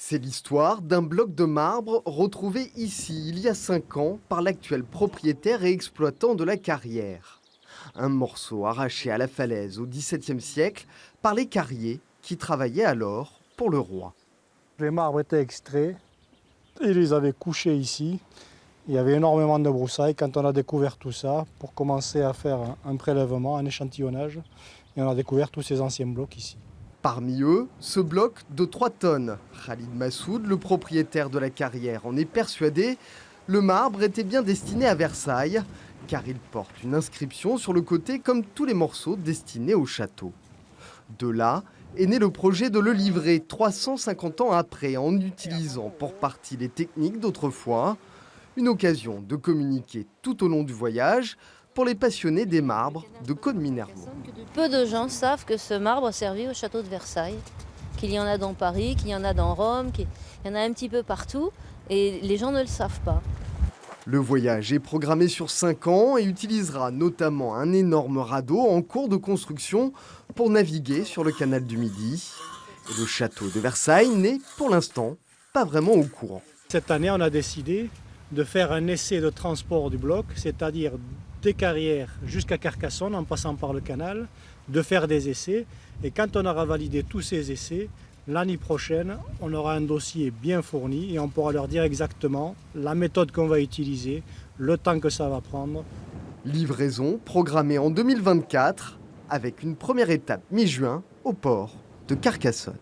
C'est l'histoire d'un bloc de marbre retrouvé ici, il y a 5 ans, par l'actuel propriétaire et exploitant de la carrière. Un morceau arraché à la falaise au XVIIe siècle par les carriers qui travaillaient alors pour le roi. Les marbres étaient extraits, ils les avaient couchés ici. Il y avait énormément de broussailles. Quand on a découvert tout ça, pour commencer à faire un prélèvement, un échantillonnage, et on a découvert tous ces anciens blocs ici. Parmi eux, ce bloc de 3 tonnes. Khalid Massoud, le propriétaire de la carrière, en est persuadé. Le marbre était bien destiné à Versailles, car il porte une inscription sur le côté comme tous les morceaux destinés au château. De là est né le projet de le livrer 350 ans après, en utilisant pour partie les techniques d'autrefois. Une occasion de communiquer tout au long du voyage pour les passionnés des marbres de Côte-Minervois. Peu de gens savent que ce marbre a servi au château de Versailles, qu'il y en a dans Paris, qu'il y en a dans Rome, qu'il y en a un petit peu partout, et les gens ne le savent pas. Le voyage est programmé sur 5 ans et utilisera notamment un énorme radeau en cours de construction pour naviguer sur le canal du Midi. Et le château de Versailles n'est, pour l'instant, pas vraiment au courant. Cette année, on a décidé de faire un essai de transport du bloc, c'est-à-dire des carrières jusqu'à Carcassonne en passant par le canal, de faire des essais. Et quand on aura validé tous ces essais, l'année prochaine, on aura un dossier bien fourni et on pourra leur dire exactement la méthode qu'on va utiliser, le temps que ça va prendre. Livraison programmée en 2024 avec une première étape mi-juin au port de Carcassonne.